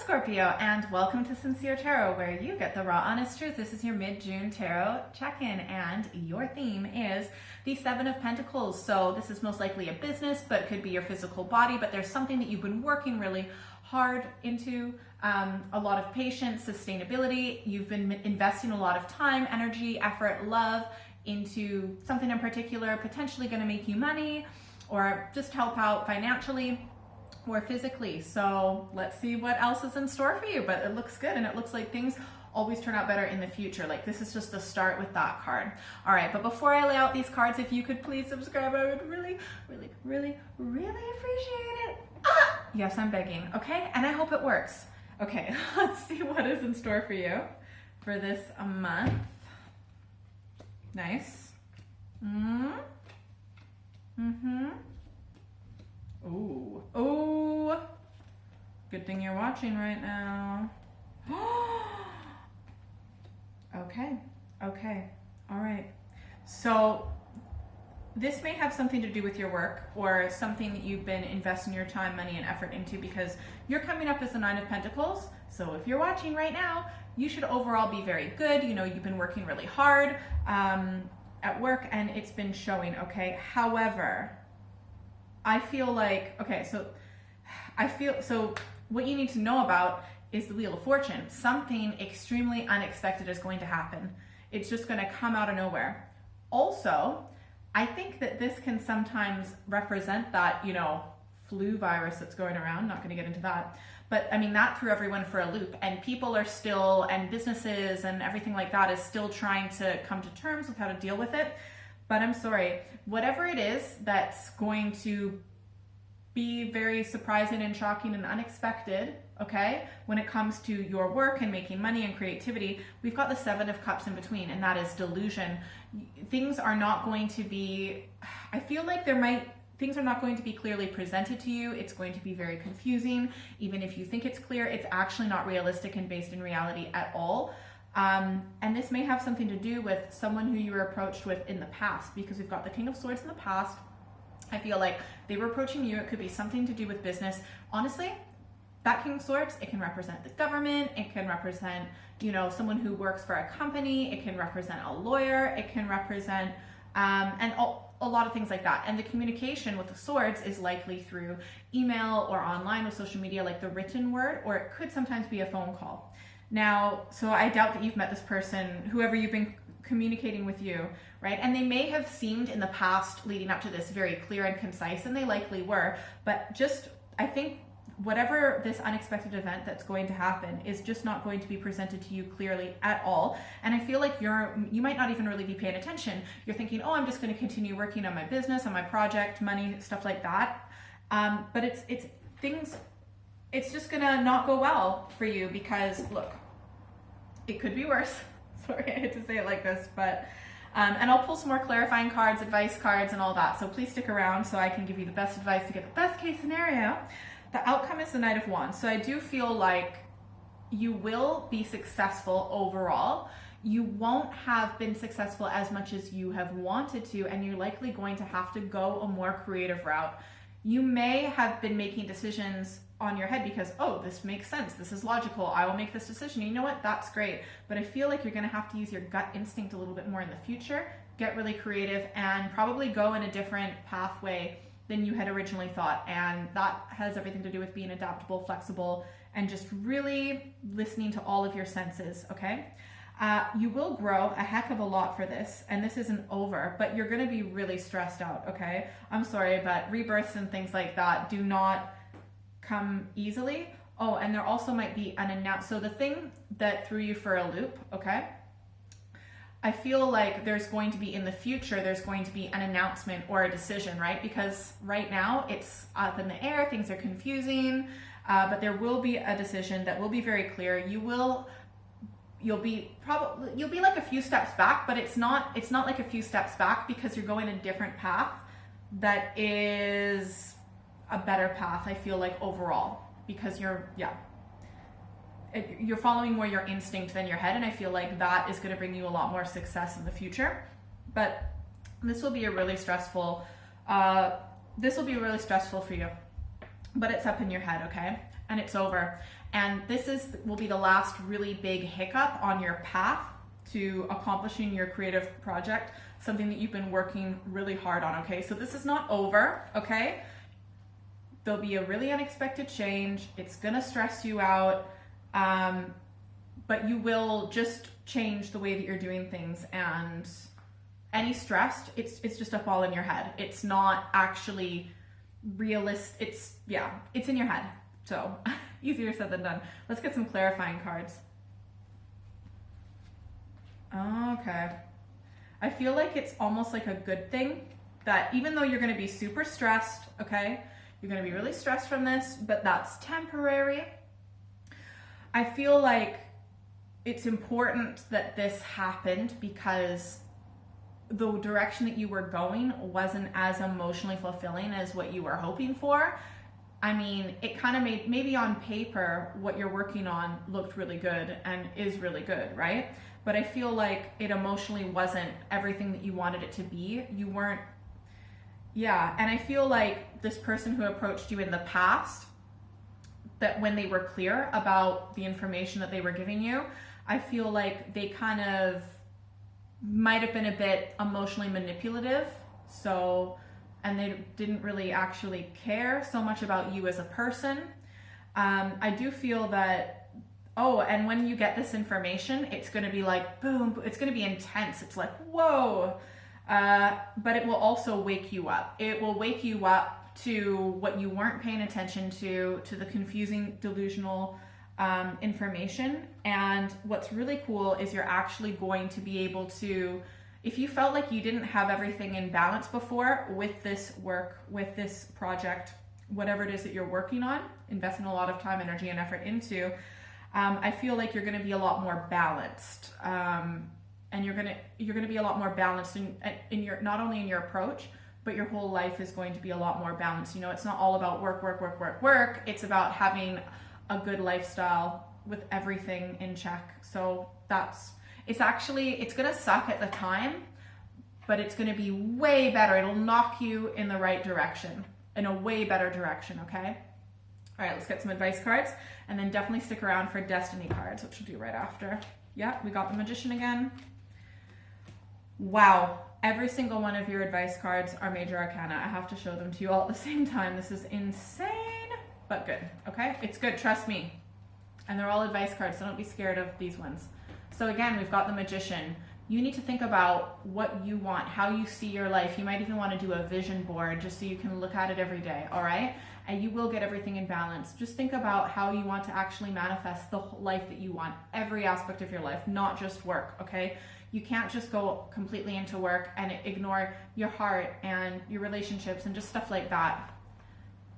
Scorpio, and welcome to Sincere Tarot, where you get the raw, honest truth. This is your mid-June tarot check-in, and your theme is the Seven of Pentacles. So this is most likely a business, but it could be your physical body, but there's something that you've been working really hard into, a lot of patience, sustainability. You've been investing a lot of time, energy, effort, love into something in particular, potentially going to make you money or just help out financially or physically. So let's see what else is in store for you, but it looks good, and it looks like things always turn out better in the future. Like this is just the start with that card. All right, but before I lay out these cards, if you could please subscribe, I would really appreciate it. Yes, I'm begging, okay? And I hope it works. Okay, let's see what is in store for you for this month. Nice. Ooh. Ooh. Good thing you're watching right now. Okay. Okay. All right. So this may have something to do with your work or something that you've been investing your time, money, and effort into, because you're coming up as the Nine of Pentacles. So if you're watching right now, you should overall be very good. You know, you've been working really hard at work, and it's been showing, okay? However, I feel like, so what you need to know about is the Wheel of Fortune. Something extremely unexpected is going to happen. It's just going to come out of nowhere. Also, I think that this can sometimes represent that, you know, flu virus that's going around. Not going to get into that. But I mean, that threw everyone for a loop, and people are still, and businesses and everything like that is still trying to come to terms with how to deal with it. But I'm sorry, whatever it is that's going to be very surprising and shocking and unexpected, okay, when it comes to your work and making money and creativity, we've got the Seven of Cups in between, and that is delusion. Things are not going to be, I feel like things are not going to be clearly presented to you. It's going to be very confusing. Even if you think it's clear, it's actually not realistic and based in reality at all. And this may have something to do with someone who you were approached with in the past, because we've got the King of Swords in the past. I feel like they were approaching you. It could be something to do with business. Honestly, that King of Swords, it can represent the government. It can represent, you know, someone who works for a company. It can represent a lawyer. It can represent, a lot of things like that. And the communication with the swords is likely through email or online with social media, like the written word, or it could sometimes be a phone call. Now, so I doubt that you've met this person, whoever you've been communicating with you, right? And they may have seemed in the past leading up to this very clear and concise, and they likely were, but just, I think whatever this unexpected event that's going to happen is just not going to be presented to you clearly at all. And I feel like you might not even really be paying attention. You're thinking, oh, I'm just going to continue working on my business, on my project, money, stuff like that. But it's just gonna not go well for you, because look, it could be worse. Sorry, I hate to say it like this, but and I'll pull some more clarifying cards, advice cards, and all that. So please stick around so I can give you the best advice to get the best case scenario. The outcome is the Knight of Wands. So I do feel like you will be successful overall. You won't have been successful as much as you have wanted to, and you're likely going to have to go a more creative route. You may have been making decisions on your head because, oh, this makes sense, this is logical, I will make this decision. You know what, that's great. But I feel like you're gonna have to use your gut instinct a little bit more in the future, get really creative, and probably go in a different pathway than you had originally thought. And that has everything to do with being adaptable, flexible, and just really listening to all of your senses, okay? You will grow a heck of a lot for this, and this isn't over, but you're gonna be really stressed out, okay? I'm sorry, but rebirths and things like that do not come easily. Oh, and there also might be unannounced. So the thing that threw you for a loop, okay? I feel like there's going to be in the future, there's going to be an announcement or a decision, right? Because right now it's up in the air, things are confusing, but there will be a decision that will be very clear. You'll be like a few steps back, but it's not like a few steps back, because you're going a different path that is a better path, I feel like, overall, because you're following more your instinct than your head, and I feel like that is going to bring you a lot more success in the future. But this will be a really stressful for you, but it's up in your head, okay? And it's over. And will be the last really big hiccup on your path to accomplishing your creative project, something that you've been working really hard on, okay? So this is not over, okay? There'll be a really unexpected change. It's gonna stress you out, but you will just change the way that you're doing things. And any stress, it's just up all in your head. It's not actually realistic. It's in your head. So easier said than done. Let's get some clarifying cards. Okay. I feel like it's almost like a good thing that even though you're going to be super stressed, okay, you're going to be really stressed from this, but that's temporary. I feel like it's important that this happened because the direction that you were going wasn't as emotionally fulfilling as what you were hoping for. I mean, it kind of made, maybe on paper, what you're working on looked really good and is really good, right? But I feel like it emotionally wasn't everything that you wanted it to be. You weren't, and I feel like this person who approached you in the past, that when they were clear about the information that they were giving you, I feel like they kind of might have been a bit emotionally manipulative. So, and they didn't really actually care so much about you as a person. I do feel that, and when you get this information, it's going to be like, boom, it's going to be intense. It's like, whoa. But it will also wake you up. It will wake you up to what you weren't paying attention to the confusing, delusional information. And what's really cool is you're actually going to be able to, if you felt like you didn't have everything in balance before with this work, with this project, whatever it is that you're working on, investing a lot of time, energy, and effort into, I feel like you're going to be a lot more balanced, and you're going to be a lot more balanced in your, not only in your approach, but your whole life is going to be a lot more balanced. You know, it's not all about work. It's about having a good lifestyle with everything in check. So it's going to suck at the time, but it's going to be way better. It'll knock you in the right direction, in a way better direction, okay? All right, let's get some advice cards, and then definitely stick around for destiny cards, which we'll do right after. Yeah, we got the Magician again. Wow, every single one of your advice cards are major arcana. I have to show them to you all at the same time. This is insane, but good, okay? It's good, trust me. And they're all advice cards, so don't be scared of these ones. So again, we've got the Magician. You need to think about what you want, how you see your life. You might even want to do a vision board just so you can look at it every day, all right? And you will get everything in balance. Just think about how you want to actually manifest the life that you want, every aspect of your life, not just work, okay? You can't just go completely into work and ignore your heart and your relationships and just stuff like that.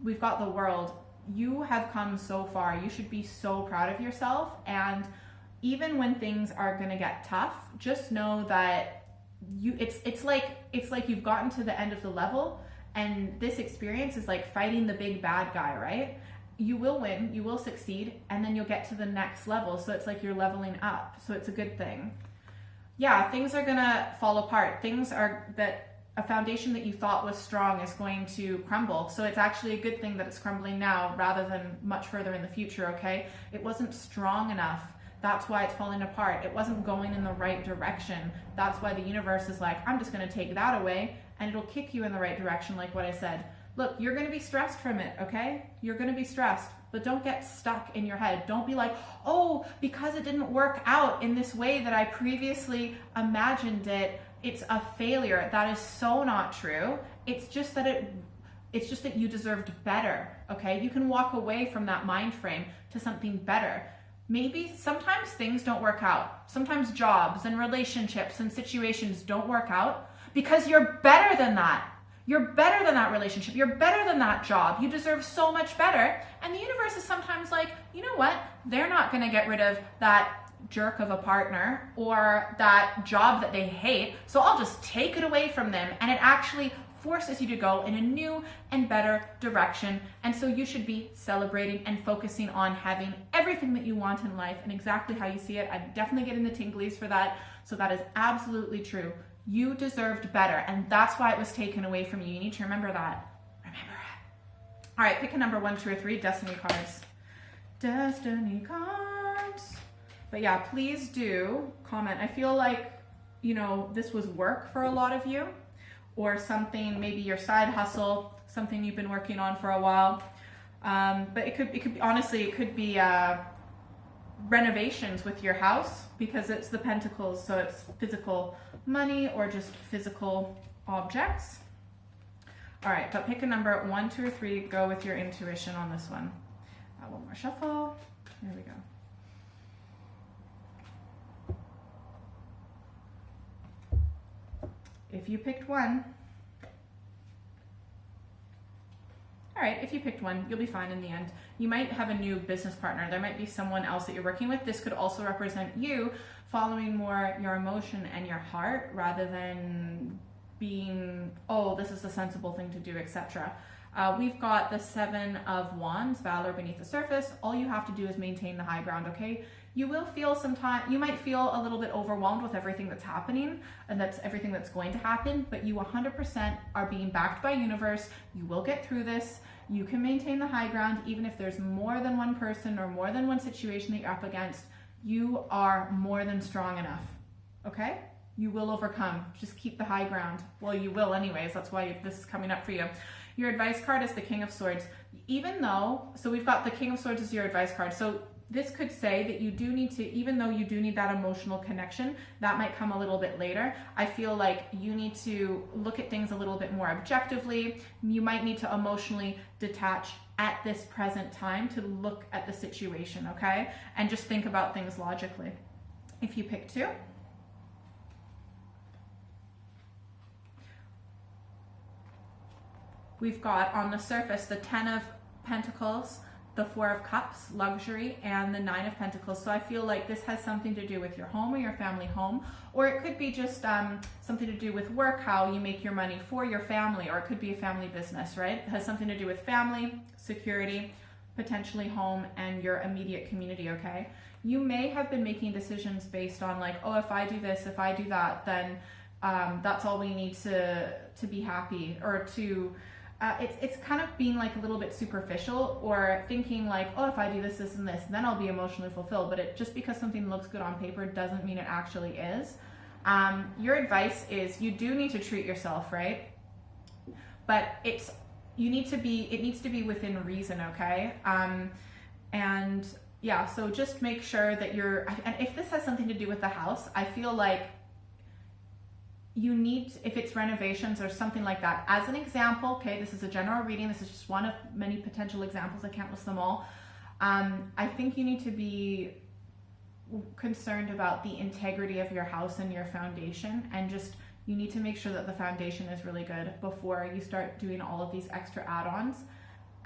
We've got the world. You have come so far. You should be so proud of yourself. And even when things are going to get tough, just know that it's like you've gotten to the end of the level, and this experience is like fighting the big bad guy, right? You will win, you will succeed, and then you'll get to the next level. So it's like you're leveling up. So it's a good thing. Yeah, things are gonna fall apart. Things are that a foundation that you thought was strong is going to crumble. So it's actually a good thing that it's crumbling now rather than much further in the future, okay? It wasn't strong enough. That's why it's falling apart. It wasn't going in the right direction. That's why the universe is like, I'm just gonna take that away, and it'll kick you in the right direction, like what I said. Look, you're gonna be stressed from it, okay? You're gonna be stressed, but don't get stuck in your head. Don't be like, oh, because it didn't work out in this way that I previously imagined it, it's a failure. That is so not true. It's just that you deserved better, okay? You can walk away from that mind frame to something better. Maybe sometimes things don't work out. Sometimes jobs and relationships and situations don't work out because you're better than that. You're better than that relationship. You're better than that job. You deserve so much better. And the universe is sometimes like, you know what? They're not going to get rid of that jerk of a partner or that job that they hate. So I'll just take it away from them. And it actually forces you to go in a new and better direction. And so you should be celebrating and focusing on having everything that you want in life and exactly how you see it. I'm definitely getting the tinglies for that. So that is absolutely true. You deserved better, and that's why it was taken away from you. You need to remember that. Remember it. All right, pick a number 1, 2, or 3, destiny cards. Destiny cards. But yeah, please do comment. I feel like, you know, this was work for a lot of you, or something, maybe your side hustle, something you've been working on for a while. But it could be, honestly, it could be renovations with your house, because it's the Pentacles, so it's physical money or just physical objects. All right, but pick a number, 1, 2, or 3. Go with your intuition on this one. One more shuffle. Here we go. If you picked 1, all right, if you picked 1, you'll be fine in the end. You might have a new business partner. There might be someone else that you're working with. This could also represent you following more your emotion and your heart, rather than being, oh, this is the sensible thing to do, etc. We've got the 7 of Wands, Valor beneath the surface. All you have to do is maintain the high ground, okay? You will feel you might feel a little bit overwhelmed with everything that's happening, and that's everything that's going to happen, but you 100% are being backed by universe. You will get through this. You can maintain the high ground, even if there's more than one person or more than one situation that you're up against. You are more than strong enough, okay? You will overcome. Just keep the high ground. Well, you will anyways. That's why this is coming up for you. Your advice card is the King of Swords. Even though, so we've got the King of Swords as your advice card. So this could say that you do need to, even though you do need that emotional connection, that might come a little bit later. I feel like you need to look at things a little bit more objectively. You might need to emotionally detach at this present time to look at the situation, okay? And just think about things logically. If you pick 2, we've got on the surface the 10 of Pentacles, the 4 of Cups, luxury, and the 9 of Pentacles. So I feel like this has something to do with your home or your family home, or it could be just something to do with work, how you make your money for your family, or it could be a family business, right? It has something to do with family, security, potentially home, and your immediate community, okay? You may have been making decisions based on like, oh, if I do this, if I do that, then that's all we need to be happy, or to it's kind of being like a little bit superficial, or thinking like, oh, if I do this, this, and this, then I'll be emotionally fulfilled. But just because something looks good on paper doesn't mean it actually is. Your advice is you do need to treat yourself, right? But it needs to be within reason, okay? And yeah, so just make sure that and if this has something to do with the house, I feel like you need, if it's renovations or something like that, as an example, okay, this is a general reading, this is just one of many potential examples, I can't list them all. I think you need to be concerned about the integrity of your house and your foundation, and just, you need to make sure that the foundation is really good before you start doing all of these extra add-ons.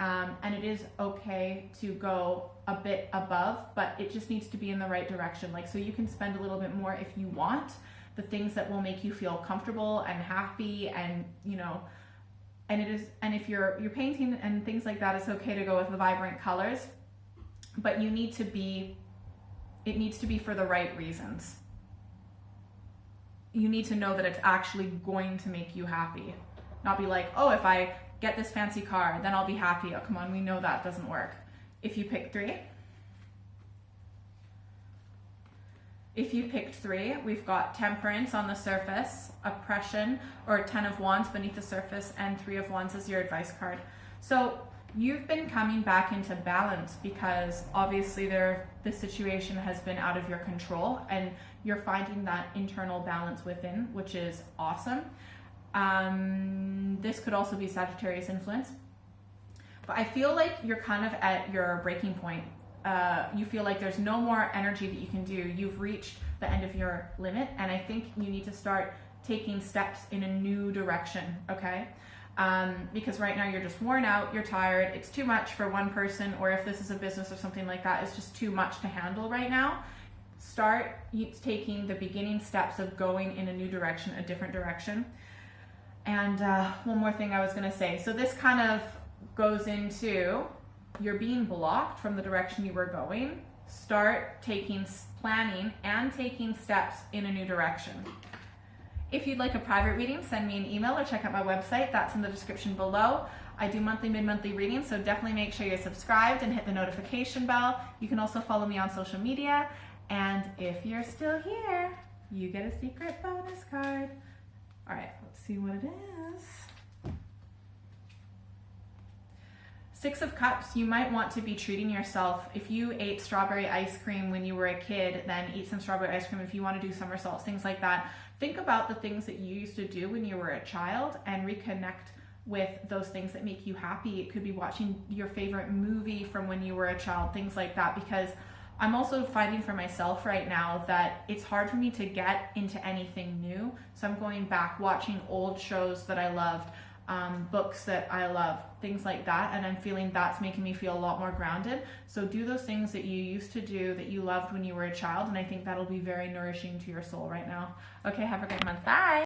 And it is okay to go a bit above, but it just needs to be in the right direction. Like, so you can spend a little bit more if you want, the things that will make you feel comfortable and happy, and you know, and if you're painting and things like that, it's okay to go with the vibrant colors, but it needs to be for the right reasons. You need to know that it's actually going to make you happy, not be like, oh, if I get this fancy car, then I'll be happy. Oh, come on, we know that doesn't work. If you pick 3, we've got Temperance on the surface, Oppression, or 10 of Wands beneath the surface, and 3 of Wands as your advice card. So you've been coming back into balance, because obviously the situation has been out of your control, and you're finding that internal balance within, which is awesome. This could also be Sagittarius influence, but I feel like you're kind of at your breaking point. You feel like there's no more energy that you can do. You've reached the end of your limit, and I think you need to start taking steps in a new direction, okay? Because right now you're just worn out, you're tired, it's too much for one person, or if this is a business or something like that, it's just too much to handle right now. Start taking the beginning steps of going in a new direction, a different direction. And one more thing I was gonna say. So this kind of goes into, you're being blocked from the direction you were going. Start planning and taking steps in a new direction. If you'd like a private reading, send me an email or check out my website. That's in the description below. I do monthly, mid-monthly readings, so definitely make sure you're subscribed and hit the notification bell. You can also follow me on social media. And if you're still here, you get a secret bonus card. All right, let's see what it is. Six of Cups, you might want to be treating yourself. If you ate strawberry ice cream when you were a kid, then eat some strawberry ice cream. If you want to do somersaults, things like that. Think about the things that you used to do when you were a child and reconnect with those things that make you happy. It could be watching your favorite movie from when you were a child, things like that, because I'm also finding for myself right now that it's hard for me to get into anything new. So I'm going back, watching old shows that I loved, books that I love, things like that, and I'm feeling that's making me feel a lot more grounded. So do those things that you used to do that you loved when you were a child, and I think that'll be very nourishing to your soul right now. Okay, have a great month. Bye.